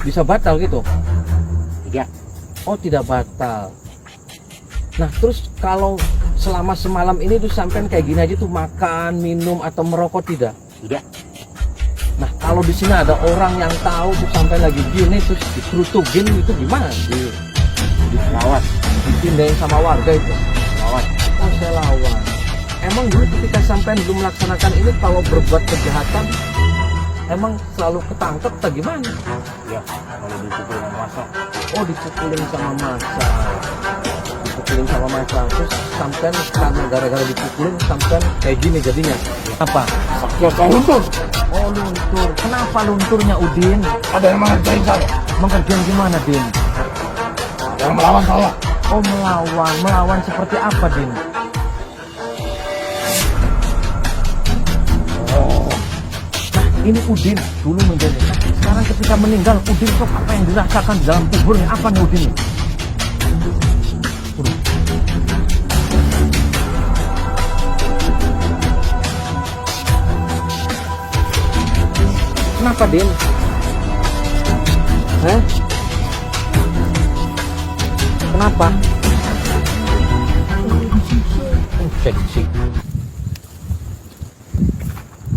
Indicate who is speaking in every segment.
Speaker 1: bisa batal gitu?
Speaker 2: Tidak.
Speaker 1: Oh, tidak batal. Nah, terus kalau selama semalam ini tuh sampean kayak gini aja tuh makan, minum atau merokok tidak?
Speaker 2: Tidak.
Speaker 1: Nah, kalau di sini ada orang yang tahu tuh sampai lagi gini terus dikerutugin itu gimana?
Speaker 2: Dirawat.
Speaker 1: Dipindahin sama warga itu.
Speaker 2: Lawan.
Speaker 1: Oh, saya lawan. Emang dulu ketika sampean belum melaksanakan ini kalau berbuat kejahatan emang selalu ketangkep atau gimana?
Speaker 2: Ya, kalau dipukulin sama masa.
Speaker 1: Oh, dipukulin sama masa. Dipukulin sama masa. Terus sampean karena gara-gara dipukulin sampean kayak gini jadinya. Apa?
Speaker 2: Sakit saya luntur.
Speaker 1: Oh, luntur. Kenapa lunturnya, Udin?
Speaker 2: Ada yang mengerjain saya.
Speaker 1: Mengerjain gimana, Din?
Speaker 2: Yang melawan saya.
Speaker 1: Oh, melawan. Melawan seperti apa, Din? Ini Udin dulu menjadi. Sekarang ketika meninggal, Udin kok apa yang dirasakan di dalam kuburnya? Apa nih Udin? Kenapa, Din? Hah? Kenapa? Cek.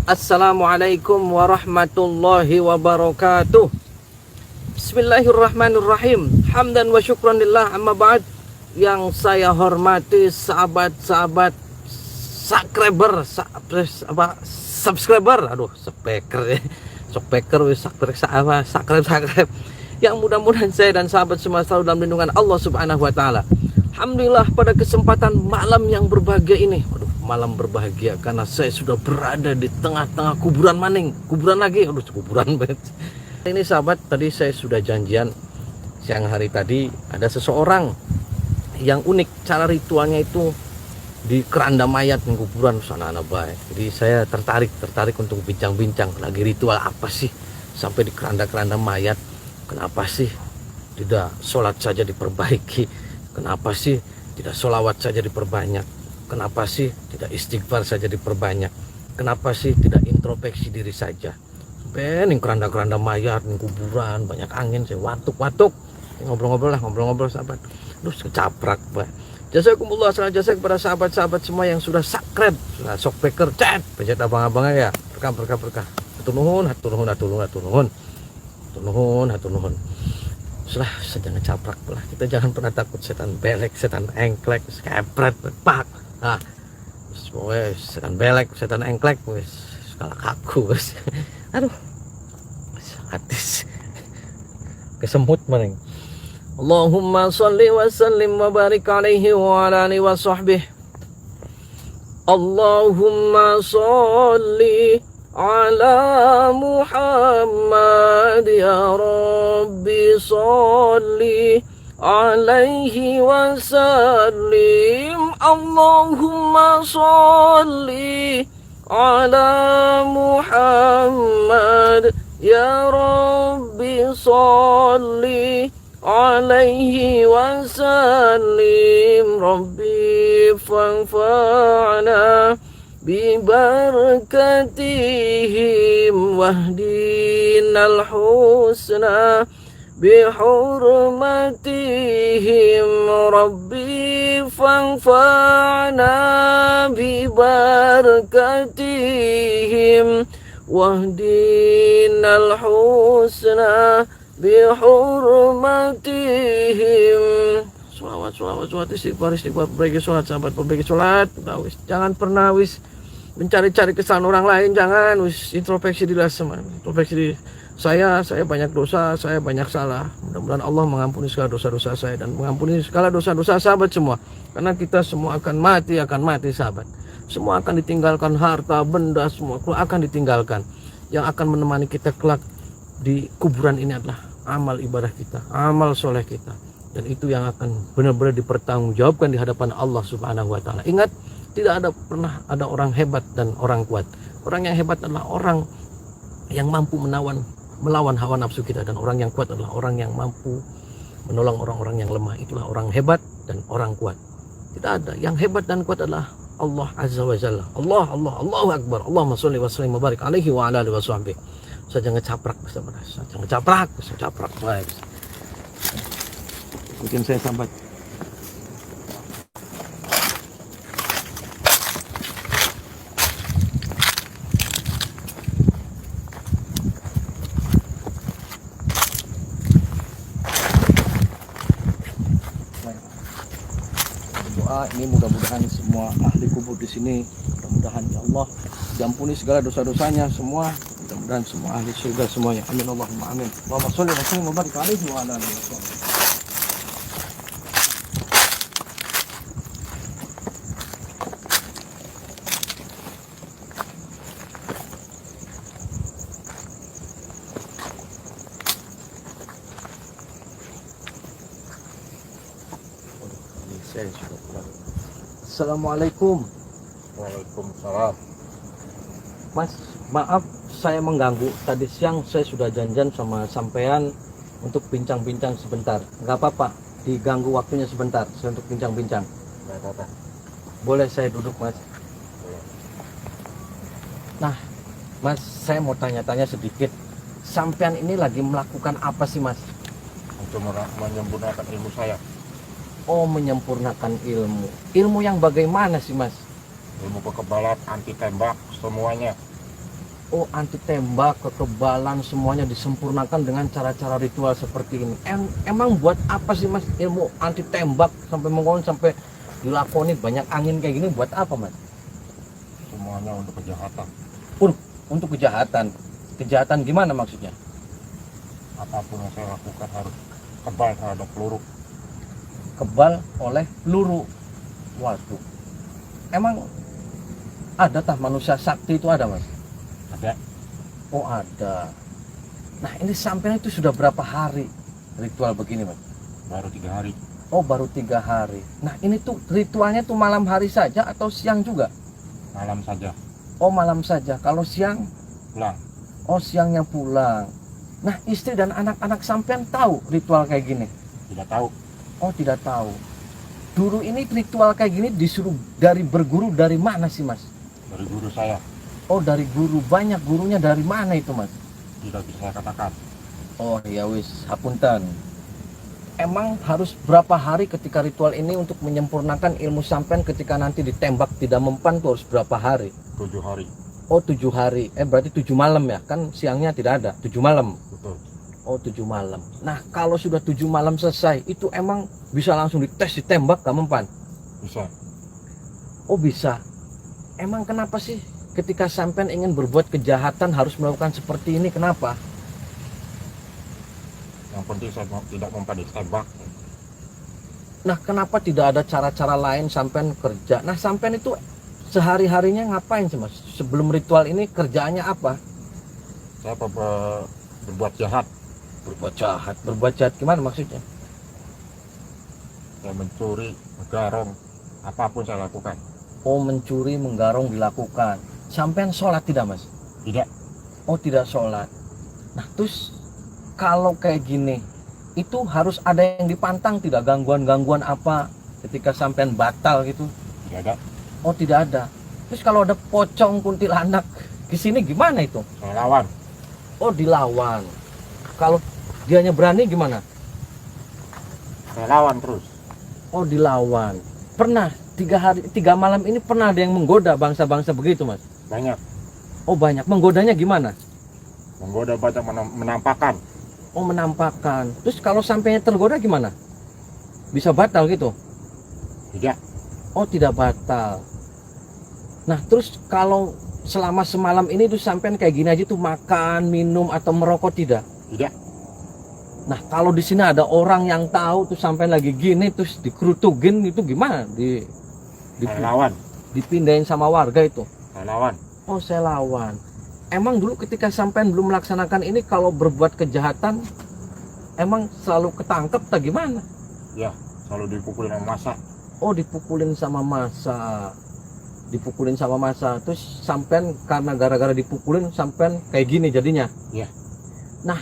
Speaker 1: Assalamualaikum warahmatullahi wabarakatuh. Bismillahirrahmanirrahim. Hamdan wa syukran lillah, amma ba'd. Yang saya hormati sahabat-sahabat subscriber. Aduh, subscriber. Yang mudah-mudahan saya dan sahabat semua selalu dalam lindungan Allah Subhanahu wa taala. Alhamdulillah pada kesempatan malam yang berbahagia ini. Malam berbahagia karena saya sudah berada di tengah-tengah kuburan maning. Kuburan lagi, kuburan banget. Ini sahabat, tadi saya sudah janjian siang hari tadi ada seseorang yang unik. Cara ritualnya itu di keranda mayat di kuburan sana anak baik. Jadi saya tertarik untuk bincang-bincang lagi ritual apa sih sampai di keranda-keranda mayat. Kenapa sih tidak sholat saja diperbaiki? Kenapa sih tidak sholawat saja diperbanyak? Kenapa sih tidak istighfar saja diperbanyak? Kenapa sih tidak introspeksi diri saja? Bening keranda-keranda mayat, kuburan, banyak angin, saya watuk. Ngobrol-ngobrol sahabat. Terus kecaprak, Pak. Jazakumullah khairan jasa kepada sahabat-sahabat semua yang sudah subscribe, sudah subscriber, chat, pencet abang-abangnya ya. Berkah. Hatur nuhun. Sudah jangan caprak lah. Kita jangan pernah takut setan belek, setan engklek, kepret, pak. Nah, wes setan belek, setan engklek, wes skala kaku, wes. Aduh, hadis kesemut maning. Allahumma sholli wa sallim wa barik alaihi wa ala alihi wa sahbihi. Allahumma sholli ala Muhammad ya Rabbi sholli alaihi wasallim. Allahumma sholli ala Muhammad ya Rabbi sholli alaihi wasallim. Rabbi fanfa'na bibarakatihim wahdinal husna bihurmatihim. Rabbi fanfa'na bibarakatihim wahdinal husna bihurmatihim. Sholawat istighfar perbaiki sholat sahabat, perbaiki sholat. Jangan pernah mencari-cari kesalahan orang lain, jangan introspeksi diri saya banyak dosa, saya banyak salah. Mudah-mudahan Allah mengampuni segala dosa-dosa saya dan mengampuni segala dosa-dosa sahabat semua. Karena kita semua akan mati sahabat. Semua akan ditinggalkan, harta, benda semua akan ditinggalkan. Yang akan menemani kita kelak di kuburan ini adalah amal ibadah kita, amal soleh kita. Dan itu yang akan benar-benar dipertanggungjawabkan di hadapan Allah Subhanahu wa taala. Ingat, tidak pernah ada orang hebat dan orang kuat. Orang yang hebat adalah orang yang mampu melawan hawa nafsu kita, dan orang yang kuat adalah orang yang mampu menolong orang-orang yang lemah. Itulah orang hebat dan orang kuat. Tidak ada. Yang hebat dan kuat adalah Allah Azza wa Jalla. Allahu Akbar. Allahumma sholli wa sallim wa barik alaihi wa ala alihi wa sahbihi. Saja ngecaprak bersama saja ngecaprak, baik. Mungkin saya sambat. Doa ini mudah-mudahan semua ahli kubur di sini, mudah-mudahan ya Allah diampuni segala dosa-dosanya semua, mudah-mudahan semua ahli surga semuanya. Amin Allahumma amin. Allahumma sholli wa sallim wa barik alaihi wa ala alihi wasallam. Saya sudah pulang. Assalamualaikum.
Speaker 2: Waalaikumsalam.
Speaker 1: Mas, maaf saya mengganggu. Tadi siang saya sudah janjian sama sampean untuk bincang-bincang sebentar. Nggak apa-apa, diganggu waktunya sebentar saya untuk bincang-bincang.
Speaker 2: Nggak apa-apa.
Speaker 1: Boleh saya duduk, Mas?
Speaker 2: Boleh.
Speaker 1: Nah, Mas, saya mau tanya-tanya sedikit. Sampean ini lagi melakukan apa sih, Mas?
Speaker 2: Untuk menyempurnakan ilmu saya.
Speaker 1: Oh, menyempurnakan ilmu. Ilmu yang bagaimana sih, Mas?
Speaker 2: Ilmu kekebalan, anti tembak, semuanya.
Speaker 1: Oh, anti tembak, kekebalan, semuanya disempurnakan dengan cara-cara ritual seperti ini. Emang buat apa sih, Mas, ilmu anti tembak sampai menggon sampai dilakoni banyak angin kayak gini buat apa, Mas?
Speaker 2: Semuanya untuk kejahatan.
Speaker 1: Untuk kejahatan. Kejahatan gimana maksudnya?
Speaker 2: Apapun yang saya lakukan harus kebal terhadap peluru.
Speaker 1: Kebal oleh peluru. Waduh. Emang ada tah manusia sakti itu ada, Mas?
Speaker 2: Ada.
Speaker 1: Oh, ada. Nah, ini sampai itu sudah berapa hari ritual begini, Mas?
Speaker 2: Baru 3 hari.
Speaker 1: Oh, baru 3 hari. Nah, ini tuh ritualnya tuh malam hari saja atau siang juga?
Speaker 2: Malam saja.
Speaker 1: Oh, malam saja. Kalau siang?
Speaker 2: Pulang.
Speaker 1: Oh, siangnya pulang. Nah, istri dan anak-anak sampean tahu ritual kayak gini?
Speaker 2: Tidak tahu.
Speaker 1: Oh, tidak tahu. Dulu ini ritual kayak gini disuruh dari berguru dari mana sih, Mas?
Speaker 2: Dari guru saya.
Speaker 1: Oh, dari guru. Banyak gurunya dari mana itu, Mas?
Speaker 2: Tidak bisa saya katakan.
Speaker 1: Oh, ya wis, hapunten. Emang harus berapa hari ketika ritual ini untuk menyempurnakan ilmu sampean ketika nanti ditembak tidak mempan tuh harus berapa hari?
Speaker 2: 7 hari.
Speaker 1: Oh, 7 hari. Berarti 7 malam ya? Kan siangnya tidak ada. 7 malam.
Speaker 2: Betul.
Speaker 1: Oh, 7 malam. Nah, kalau sudah 7 malam selesai, itu emang bisa langsung dites, ditembak gak mempan?
Speaker 2: Bisa.
Speaker 1: Oh, bisa. Emang kenapa sih ketika sampean ingin berbuat kejahatan harus melakukan seperti ini? Kenapa?
Speaker 2: Yang penting saya tidak mempan ditembak.
Speaker 1: Nah, kenapa tidak ada cara-cara lain sampean kerja? Nah, sampean itu sehari-harinya ngapain sih, Mas? Sebelum ritual ini kerjaannya apa?
Speaker 2: Saya berbuat jahat.
Speaker 1: Berbuat jahat gimana maksudnya?
Speaker 2: Saya mencuri, menggarong, apapun saya lakukan.
Speaker 1: Oh, mencuri, menggarong dilakukan. Sampean sholat tidak, Mas?
Speaker 2: Tidak.
Speaker 1: Oh, tidak sholat. Nah, terus kalau kayak gini, itu harus ada yang dipantang tidak? Gangguan-gangguan apa ketika sampean batal gitu?
Speaker 2: Tidak ada.
Speaker 1: Oh, tidak ada. Terus kalau ada pocong kuntilanak di sini gimana itu?
Speaker 2: Saya lawan.
Speaker 1: Oh, dilawan. Kalau dianya berani gimana?
Speaker 2: Saya lawan terus.
Speaker 1: Oh, dilawan. Pernah 3 malam ini pernah ada yang menggoda bangsa-bangsa begitu, Mas?
Speaker 2: Banyak.
Speaker 1: Oh, banyak. Menggodanya gimana?
Speaker 2: Menggoda banyak menampakkan.
Speaker 1: Oh, menampakkan. Terus kalau sampainya tergoda gimana? Bisa batal gitu?
Speaker 2: Tidak.
Speaker 1: Oh, tidak batal. Nah, terus kalau selama semalam ini tuh sampean kayak gini aja tuh makan, minum atau merokok tidak?
Speaker 2: Tidak.
Speaker 1: Nah, kalau di sini ada orang yang tahu tuh sampean lagi gini terus dikerutugin itu gimana?
Speaker 2: Saya lawan.
Speaker 1: Dipindahin sama warga itu.
Speaker 2: Saya lawan.
Speaker 1: Oh, saya lawan. Emang dulu ketika sampean belum melaksanakan ini kalau berbuat kejahatan emang selalu ketangkep tak gimana?
Speaker 2: Ya, selalu dipukulin sama masa.
Speaker 1: Oh, dipukulin sama masa. Dipukulin sama masa. Terus sampean karena gara-gara dipukulin sampean kayak gini jadinya.
Speaker 2: Iya.
Speaker 1: Nah,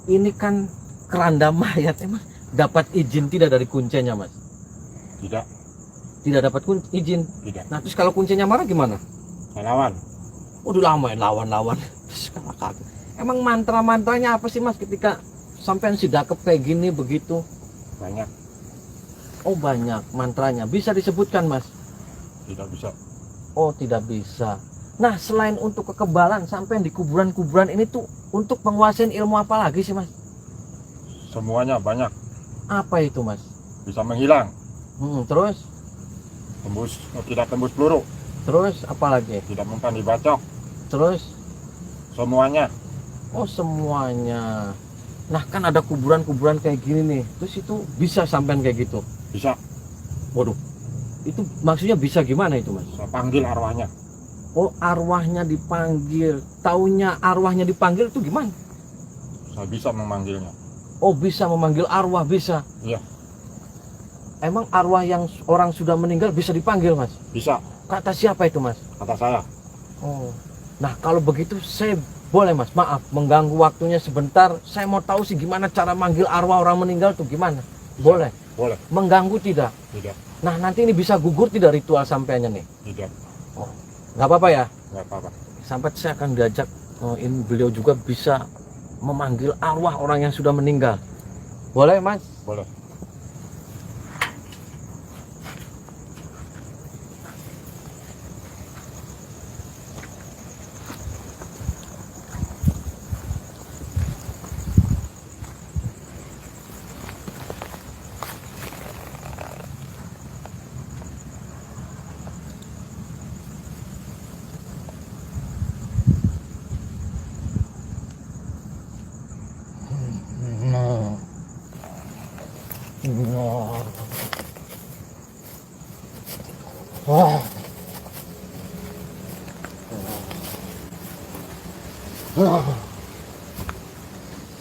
Speaker 1: ini kan keranda mayat, emang dapat izin tidak dari kuncinya, Mas?
Speaker 2: Tidak.
Speaker 1: Tidak dapat izin.
Speaker 2: Tidak.
Speaker 1: Nah, terus kalau kuncinya marah gimana?
Speaker 2: Saya lawan.
Speaker 1: Udah lama ya lawan-lawan. Terus kakak. Emang mantra-mantranya apa sih Mas ketika sampean sidakep kayak gini begitu?
Speaker 2: Banyak.
Speaker 1: Oh banyak mantranya. Bisa disebutkan Mas?
Speaker 2: Tidak bisa.
Speaker 1: Oh tidak bisa. Nah selain untuk kekebalan sampean di kuburan-kuburan ini tuh untuk penguasaan ilmu apa lagi sih Mas?
Speaker 2: Semuanya banyak.
Speaker 1: Apa itu Mas?
Speaker 2: Bisa menghilang.
Speaker 1: Terus?
Speaker 2: Tidak tembus peluru.
Speaker 1: Terus apa lagi?
Speaker 2: Tidak mempan dibacok.
Speaker 1: Terus?
Speaker 2: Semuanya.
Speaker 1: Oh semuanya. Nah kan ada kuburan-kuburan kayak gini nih. Terus itu bisa sampean kayak gitu?
Speaker 2: Bisa.
Speaker 1: Waduh. Itu maksudnya bisa gimana itu Mas?
Speaker 2: Saya panggil arwahnya.
Speaker 1: Oh arwahnya dipanggil. Taunya arwahnya dipanggil itu gimana?
Speaker 2: Saya bisa memanggilnya.
Speaker 1: Oh bisa memanggil arwah, bisa.
Speaker 2: Iya.
Speaker 1: Emang arwah yang orang sudah meninggal bisa dipanggil Mas?
Speaker 2: Bisa.
Speaker 1: Kata siapa itu Mas?
Speaker 2: Kata saya.
Speaker 1: Oh. Nah kalau begitu saya boleh Mas, maaf mengganggu waktunya sebentar. Saya mau tahu sih gimana cara manggil arwah orang meninggal tuh gimana?
Speaker 2: Bisa.
Speaker 1: Boleh?
Speaker 2: Boleh.
Speaker 1: Mengganggu tidak?
Speaker 2: Tidak.
Speaker 1: Nah nanti ini bisa gugur tidak ritual sampainya nih?
Speaker 2: Tidak.
Speaker 1: Oh, nggak apa-apa ya?
Speaker 2: Nggak apa-apa.
Speaker 1: Sampai saya akan diajak, ini beliau juga bisa memanggil arwah orang yang sudah meninggal. Boleh Mas?
Speaker 2: Boleh.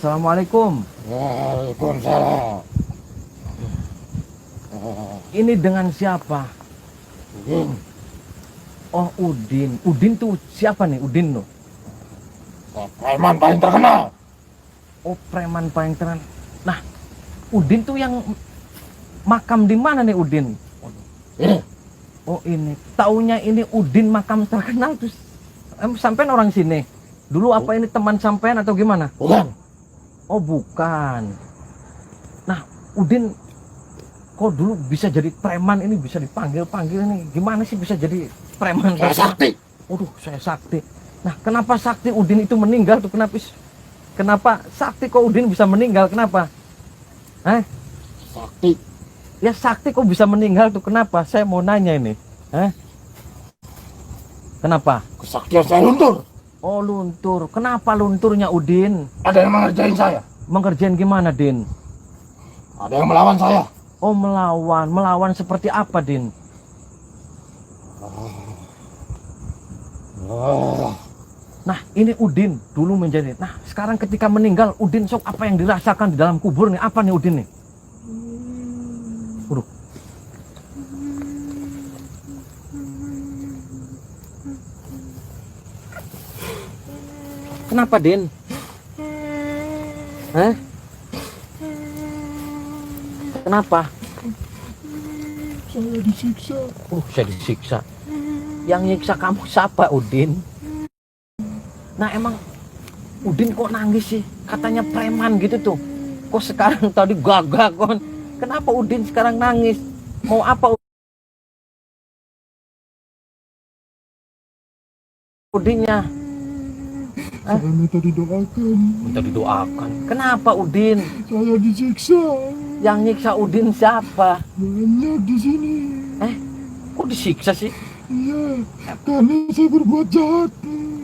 Speaker 1: Assalamualaikum.
Speaker 2: Waalaikumsalam.
Speaker 1: Ini dengan siapa?
Speaker 2: Udin.
Speaker 1: Oh Udin. Udin tuh siapa nih Udin tuh?
Speaker 2: Preman paling terkenal.
Speaker 1: Oh preman paling terkenal. Nah Udin tuh yang makam di mana nih Udin?
Speaker 2: Ini.
Speaker 1: Oh ini. Taunya ini Udin makam terkenal terus sampean orang sini. Dulu apa ini teman sampean atau gimana?
Speaker 2: Bukan.
Speaker 1: Oh bukan. Nah Udin kok dulu bisa jadi preman ini, bisa dipanggil-panggil nih. Gimana sih bisa jadi preman?
Speaker 2: Saya sakti.
Speaker 1: Waduh saya sakti. Nah kenapa sakti Udin itu meninggal tuh? Kenapa sakti kok Udin bisa meninggal? Kenapa?
Speaker 2: Sakti.
Speaker 1: Ya sakti kok bisa meninggal tuh? Kenapa? Saya mau nanya ini. Kenapa?
Speaker 2: Kesaktian saya luntur.
Speaker 1: Oh luntur. Kenapa lunturnya Udin?
Speaker 2: Ada yang mengerjain saya.
Speaker 1: Mengerjain gimana Din?
Speaker 2: Ada yang melawan saya.
Speaker 1: Oh melawan. Melawan seperti apa Din? Nah ini Udin dulu menjadi. Nah sekarang ketika meninggal Udin sok apa yang dirasakan di dalam kubur nih? Apa nih Udin nih? Waduh. Kenapa Din? Kenapa?
Speaker 2: Saya disiksa.
Speaker 1: Saya disiksa. Yang nyiksa kamu siapa Udin? Nah emang Udin kok nangis sih? Katanya preman gitu tuh. Kok sekarang tadi gagah kon? Kenapa Udin sekarang nangis? Mau apa Udinnya?
Speaker 2: Saya minta didoakan.
Speaker 1: Minta didoakan. Kenapa Udin?
Speaker 2: Saya disiksa.
Speaker 1: Yang nyiksa Udin siapa?
Speaker 2: Banyak di sini.
Speaker 1: Kok disiksa sih?
Speaker 2: Iya, karena saya berbuat jahat.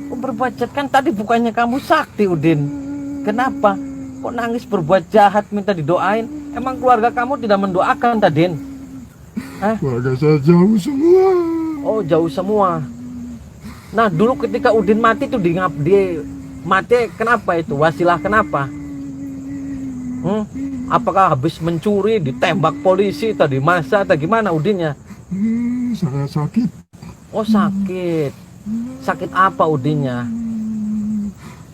Speaker 1: Kok berbuat jahat? Kan tadi bukannya kamu sakti Udin. Kenapa? Kok nangis berbuat jahat minta didoain? Emang keluarga kamu tidak mendoakan Tadin?
Speaker 2: Keluarga saya jauh semua.
Speaker 1: Oh jauh semua. Nah dulu ketika Udin mati tuh dia mati kenapa itu? Wasilah kenapa? Apakah habis mencuri ditembak polisi tadi masa atau gimana Udinnya?
Speaker 2: Saya sakit.
Speaker 1: Oh sakit. Sakit apa Udinnya?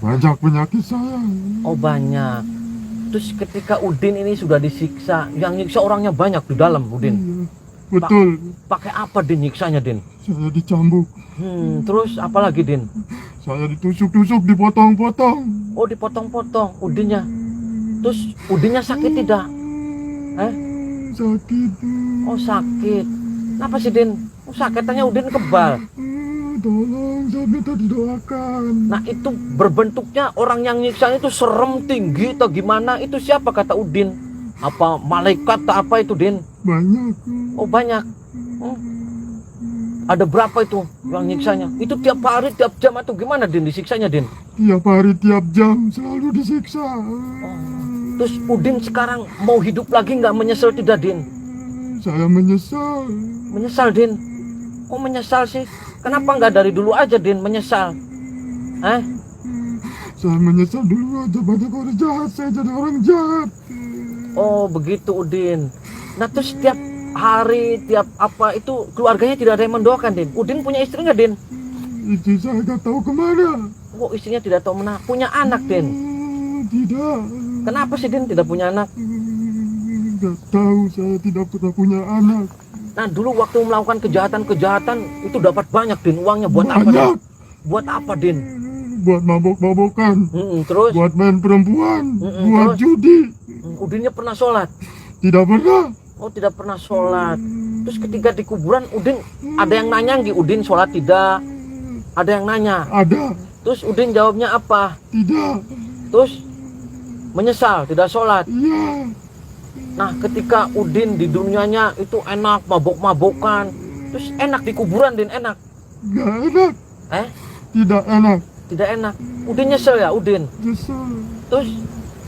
Speaker 2: Banyak penyakit saya.
Speaker 1: Oh banyak. Terus ketika Udin ini sudah disiksa, yang nyiksa orangnya banyak di dalam Udin.
Speaker 2: Iya, betul.
Speaker 1: Pakai apa Din nyiksanya Din?
Speaker 2: Saya dicambuk.
Speaker 1: Terus apa lagi Din?
Speaker 2: Saya ditusuk-tusuk, dipotong-potong.
Speaker 1: Oh, dipotong-potong udinnya. Terus udinnya sakit tidak?
Speaker 2: Sakit.
Speaker 1: Oh, sakit. Kenapa sih, Din? Oh, sakitannya udin kebal.
Speaker 2: Tolong, saya minta didoakan.
Speaker 1: Nah, itu berbentuknya orang yang nyiksanya itu serem, tinggi atau gimana? Itu siapa kata Udin? Apa malaikat atau apa itu, Din?
Speaker 2: Banyak.
Speaker 1: Oh, banyak. Oh. Ada berapa itu yang nyiksanya? Itu tiap hari, tiap jam atau gimana, Din, disiksanya, Din?
Speaker 2: Tiap hari, tiap jam selalu disiksa.
Speaker 1: Terus Udin sekarang mau hidup lagi nggak, menyesal tidak, Din?
Speaker 2: Saya menyesal.
Speaker 1: Menyesal, Din. Oh, menyesal sih. Kenapa nggak dari dulu aja, Din, menyesal?
Speaker 2: Saya menyesal dulu aja, banyak orang jahat, saya jadi orang jahat.
Speaker 1: Oh, begitu, Udin. Nah, terus setiap hari, tiap apa itu keluarganya tidak ada yang mendoakan, Din? Udin punya istri nggak, Din?
Speaker 2: Itu saya nggak tahu kemana.
Speaker 1: Oh, istrinya tidak tahu mana. Punya anak, Din?
Speaker 2: Tidak.
Speaker 1: Kenapa sih, Din, tidak punya anak?
Speaker 2: Nggak tahu, saya tidak pernah punya anak.
Speaker 1: Nah, dulu waktu melakukan kejahatan itu dapat banyak, Din. Uangnya buat apa, Din?
Speaker 2: Banyak.
Speaker 1: Buat apa, Din?
Speaker 2: Buat mabok-mabokan.
Speaker 1: Terus?
Speaker 2: Buat main perempuan. Buat
Speaker 1: terus?
Speaker 2: judi.
Speaker 1: Udinnya pernah sholat?
Speaker 2: Tidak pernah.
Speaker 1: Oh, tidak pernah sholat. Terus ketika di kuburan, Udin ada yang nanya nggih, Udin sholat tidak? Ada yang nanya.
Speaker 2: Ada.
Speaker 1: Terus Udin jawabnya apa?
Speaker 2: Tidak.
Speaker 1: Terus menyesal tidak sholat.
Speaker 2: Iya.
Speaker 1: Nah, ketika Udin di dunianya itu enak, mabok-mabokan, terus enak di kuburan, Din, enak?
Speaker 2: Nggak enak. Tidak enak.
Speaker 1: Tidak enak. Udin nyesel ya, Udin?
Speaker 2: Nyesel.
Speaker 1: Terus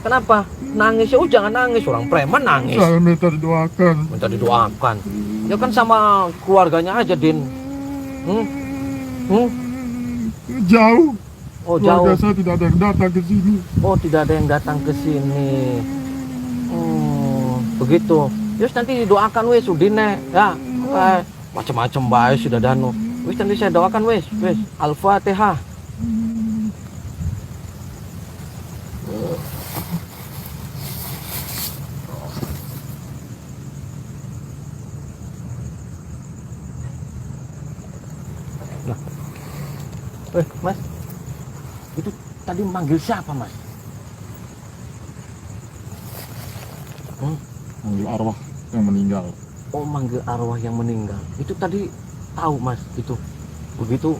Speaker 1: kenapa? Nangis ya? Oh, jangan nangis, orang preman nangis.
Speaker 2: Saya minta didoakan.
Speaker 1: Minta didoakan. Ya kan sama keluarganya aja, Din.
Speaker 2: Jauh.
Speaker 1: Oh,
Speaker 2: Keluarga
Speaker 1: jauh.
Speaker 2: saya tidak ada yang datang ke sini.
Speaker 1: Oh, tidak ada yang datang ke sini. Begitu. Terus nanti didoakan wes Udine, ya. Macam-macam baik sudah danu. Wes nanti saya doakan wes. Al-Fatihah. Nah. Mas. Itu tadi manggil siapa, Mas?
Speaker 2: Manggil arwah yang meninggal.
Speaker 1: Oh, manggil arwah yang meninggal. Itu tadi tahu, Mas, itu. Begitu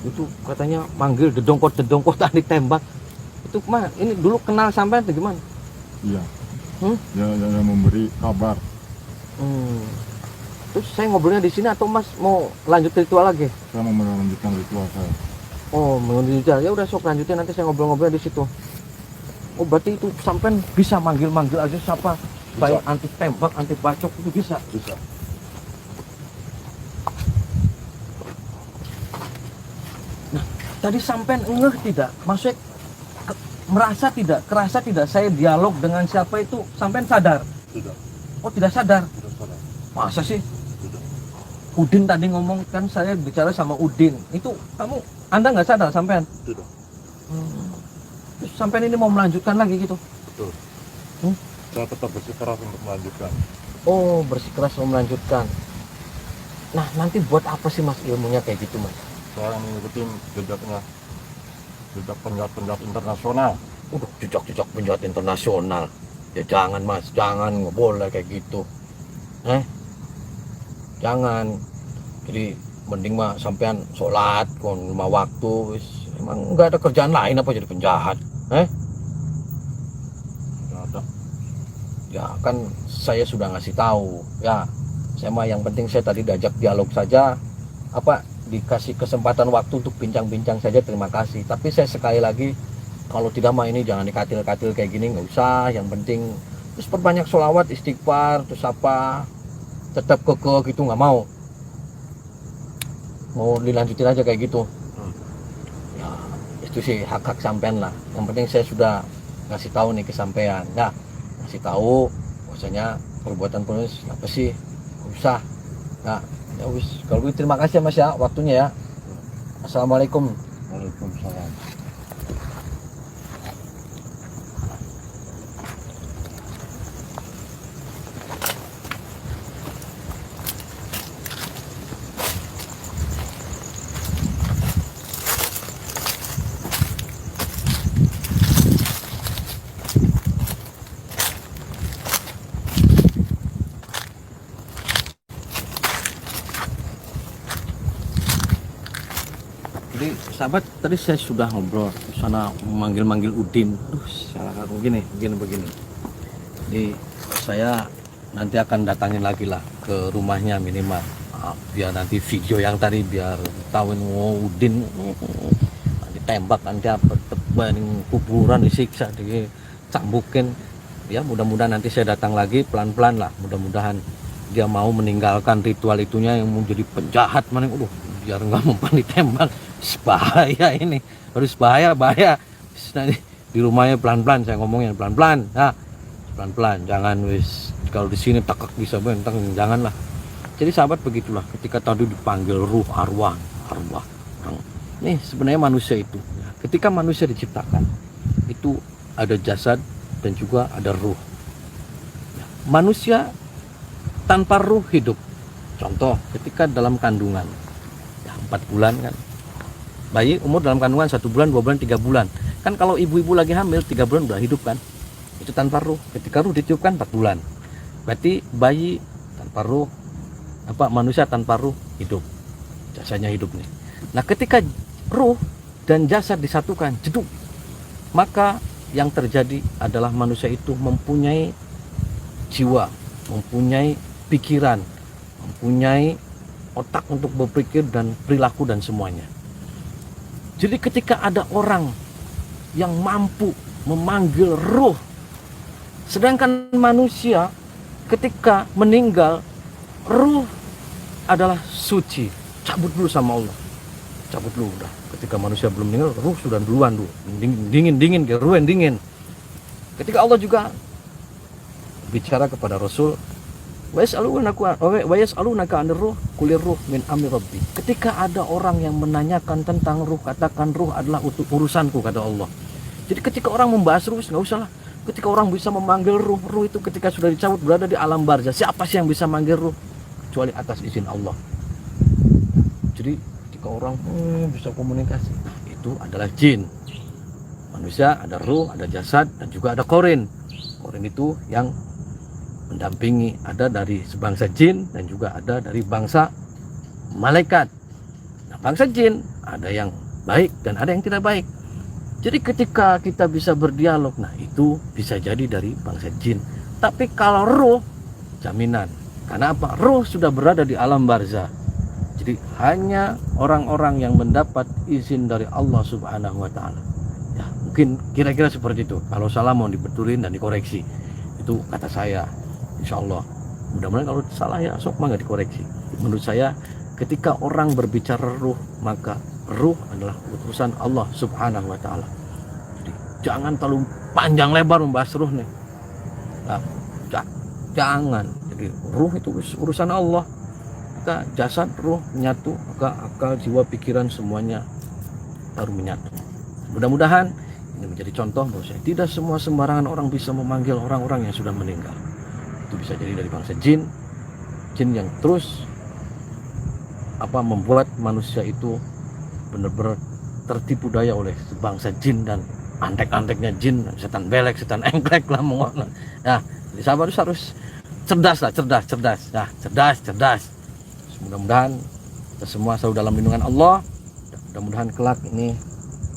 Speaker 1: itu katanya manggil dedongkot tadi tembak. Itu mah ini dulu kenal sampai atau gimana?
Speaker 2: Iya. Ya, yang memberi kabar.
Speaker 1: Terus saya ngobrolnya di sini atau Mas mau lanjut ritual lagi?
Speaker 2: Saya mau melanjutkan ritual saya.
Speaker 1: Oh, melanjutkan. Ya udah, sok lanjutin, nanti saya ngobrol-ngobrol di situ. Oh, berarti itu sampai bisa manggil-manggil aja siapa? Baik anti tembak, anti bacok itu bisa.
Speaker 2: Bisa.
Speaker 1: Nah, tadi sampai ngeh tidak? Maksudnya merasa tidak, kerasa tidak saya dialog dengan siapa itu sampai sadar?
Speaker 2: Tidak.
Speaker 1: Oh, tidak sadar?
Speaker 2: Tidak sadar.
Speaker 1: Masa sih?
Speaker 2: Tidak.
Speaker 1: Udin tadi ngomong kan saya bicara sama Udin. Itu Anda nggak sadar sampean?
Speaker 2: Tidak.
Speaker 1: Terus sampean ini mau melanjutkan lagi gitu?
Speaker 2: Betul. Saya tetap bersikeras untuk melanjutkan.
Speaker 1: Oh, bersikeras mau melanjutkan. Nah, nanti buat apa sih, Mas, ilmunya kayak gitu, Mas?
Speaker 2: Saya mengikuti jejaknya. Jejak penjahat-penjahat internasional.
Speaker 1: Udah, jejak-jejak penjahat internasional. Ya jangan, Mas, jangan, nggak boleh kayak gitu. Jangan. Jadi mending mah sampean sholat kon 5 waktu, emang nggak ada kerjaan lain apa jadi penjahat?
Speaker 2: Tidak ada.
Speaker 1: Ya kan saya sudah ngasih tahu, ya. Saya mah yang penting saya tadi diajak dialog saja, dikasih kesempatan waktu untuk bincang-bincang saja, terima kasih. Tapi saya sekali lagi, kalau tidak mah ini jangan dikatil-katil kayak gini, nggak usah. Yang penting terus perbanyak sholawat, istighfar, terus tetap kekeh gitu, nggak mau dilanjutin aja kayak gitu. Ya itu sih hak-hak sampean lah. Yang penting saya sudah ngasih tahu nih ke sampean, ya, ngasih tahu bahwasanya perbuatan penulis apa sih, nggak usah. Nah, ya wis, kalau gitu terima kasih ya, Mas, ya, waktunya ya. Assalamualaikum.
Speaker 2: Waalaikumsalam.
Speaker 1: sahabat, tadi saya sudah ngobrol di sana, manggil-manggil Udin. Aduh, salah aku begini. Jadi saya nanti akan datangin lagi lah ke rumahnya minimal. Biar nanti video yang tadi biar tahuin Udin ditembak, nanti apa tebanin kuburan, disiksa, dicambukin. Ya mudah-mudahan nanti saya datang lagi pelan-pelan lah, mudah-mudahan dia mau meninggalkan ritual itunya yang mau jadi penjahat mana. Biar nggak mempan ditembak, bahaya ini, harus bahaya. Nanti di rumahnya pelan-pelan, saya ngomongin pelan-pelan, nah pelan-pelan, jangan wis kalau di sini takak bisa bentang, janganlah. Jadi sahabat, begitulah ketika tadi dipanggil ruh, arwah orang. Nih sebenarnya manusia itu, ketika manusia diciptakan itu ada jasad dan juga ada ruh. Manusia tanpa ruh hidup. Contoh ketika dalam kandungan 4 bulan kan, bayi umur dalam kandungan 1 bulan, 2 bulan, 3 bulan kan, kalau ibu-ibu lagi hamil 3 bulan udah hidup kan, itu tanpa ruh. Ketika ruh ditiupkan 4 bulan, berarti bayi tanpa ruh, manusia tanpa ruh hidup, jasadnya hidup nih. Nah ketika ruh dan jasad disatukan, jeduk, maka yang terjadi adalah manusia itu mempunyai jiwa, mempunyai pikiran, mempunyai otak untuk berpikir dan perilaku dan semuanya. Jadi ketika ada orang yang mampu memanggil ruh, sedangkan manusia ketika meninggal, ruh adalah suci, cabut dulu sama Allah, cabut dulu udah. Ketika manusia belum meninggal, ruh sudah duluan dulu, dingin, ruh yang dingin. Ketika Allah juga bicara kepada Rasul, wa yas'alunaka 'anir ruh qulir ruh min amri rabbi. Ketika ada orang yang menanyakan tentang ruh, katakan ruh adalah urusanku, kata Allah. Jadi ketika orang membahas ruh, nggak usah lah. Ketika orang bisa memanggil ruh itu ketika sudah dicabut berada di alam barzah. Siapa sih yang bisa manggil ruh kecuali atas izin Allah? Jadi ketika orang bisa komunikasi, nah, itu adalah jin. Manusia ada ruh, ada jasad, dan juga ada korin. Korin itu yang mendampingi, ada dari sebangsa jin dan juga ada dari bangsa malaikat. Nah, bangsa jin ada yang baik dan ada yang tidak baik. Jadi ketika kita bisa berdialog, nah itu bisa jadi dari bangsa jin. Tapi kalau ruh, jaminan. Karena apa? Ruh sudah berada di alam barzah. Jadi hanya orang-orang yang mendapat izin dari Allah Subhanahu wa Ta'ala. Ya, mungkin kira-kira seperti itu. Kalau salah mau dibetulin dan dikoreksi. Itu kata saya. Insya Allah, mudah-mudahan kalau salah ya sok mah nggak dikoreksi. Menurut saya ketika orang berbicara ruh, maka ruh adalah utusan Allah Subhanahu wa Ta'ala. Jadi jangan terlalu panjang lebar membahas ruh nih. Nah, jangan. Jadi ruh itu urusan Allah. Kita jasad, ruh menyatu, maka akal, jiwa, pikiran semuanya baru menyatu. Mudah-mudahan ini menjadi contoh bahwa tidak semua sembarangan orang bisa memanggil orang-orang yang sudah meninggal. Itu bisa jadi dari bangsa jin yang terus membuat manusia itu benar-benar tertipu daya oleh bangsa jin dan antek-anteknya jin, setan belek, setan engklek lah mengona. Nah, jadi sahabat harus cerdas. Nah, cerdas. Mudah-mudahan kita semua selalu dalam lindungan Allah. Mudah-mudahan kelak ini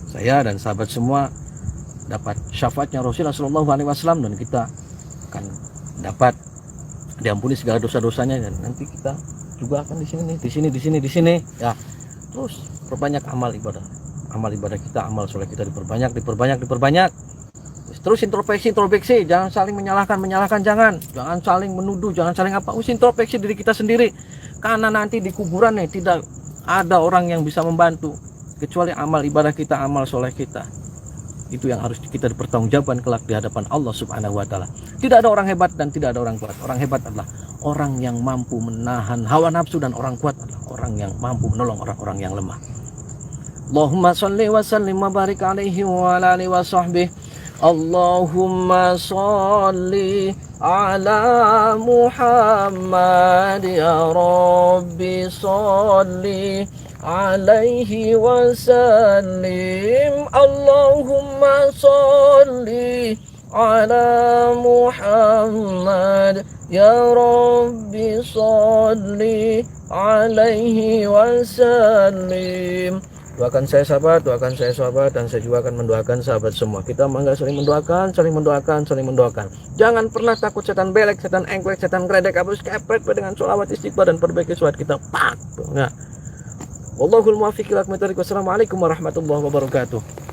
Speaker 1: saya dan sahabat semua dapat syafaatnya Rasulullah SAW dan kita akan dapat diampuni segala dosa-dosanya, dan nanti kita juga akan di sini ya. Terus perbanyak amal ibadah kita, amal soleh kita diperbanyak. Terus introspeksi, jangan saling menyalahkan, jangan saling menuduh, jangan saling introspeksi diri kita sendiri, karena nanti di kuburan nih tidak ada orang yang bisa membantu kecuali amal ibadah kita, amal soleh kita. Itu yang harus kita dipertanggungjawabkan kelak di hadapan Allah Subhanahu wa Ta'ala. Tidak ada orang hebat dan tidak ada orang kuat. Orang hebat adalah orang yang mampu menahan hawa nafsu, dan orang kuat adalah orang yang mampu menolong orang-orang yang lemah. Allahumma sholli wa sallim wa barik alaihi wa ala alihi wa sahbihi. Allahumma sholli ala Muhammad ya Rabbi sholli alaihi wasallim. Allahumma sholli ala Muhammad ya Rabbi sholli alaihi wasallim. Doakan saya sahabat, dan saya juga akan mendoakan sahabat semua. Kita mangga saling mendoakan. Jangan pernah takut setan belek, setan engklek, setan gredek, habis kepret dengan sholawat istighfar dan perbaiki sholat kita. Pak. Nah. Wallahul muwaffiq ila aqwamit thoriq. Wassalamualaikum warahmatullahi wabarakatuh.